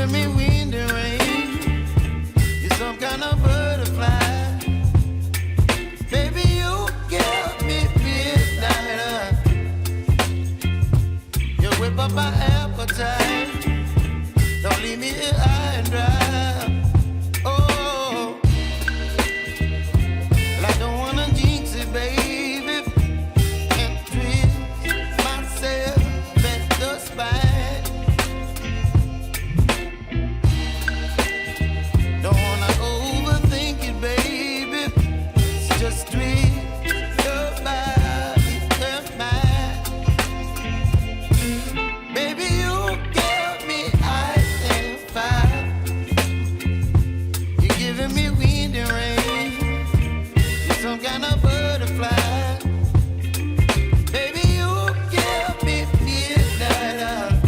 giving me wind and rain. You're some kind of butterfly. Baby, you give me midnight. You whip up my appetite. Don't leave me here high and dry. Oh, well, I don't wanna jinx it, baby, and twist myself at the spine. Don't wanna overthink it, baby. It's just twist your body and mine. Baby, you give me ice and fire. You're giving me wind and rain. You're some kind of butterfly. Baby, you give me midnight.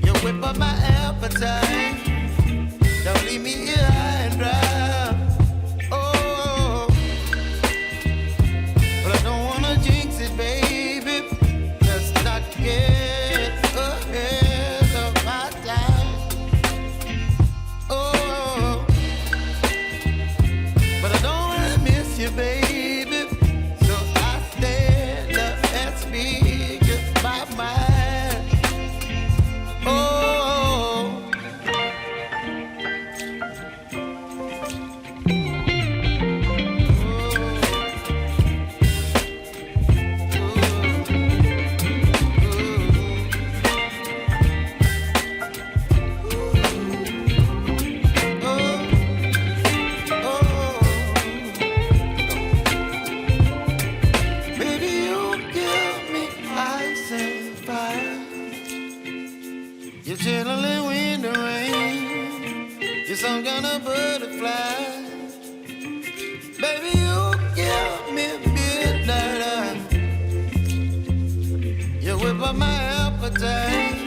You whip up my appetite. Don't leave me here high and dry. Oh, but I don't wanna jinx it, baby. Let's not get ahead of my time. Oh, but I don't wanna miss you, baby. So I stand up and speak my mind. Oh. Baby, you give me ice and fire. You're chilling wind and rain. You're some kind of butterfly. Baby, you give me midnight. You whip up my appetite.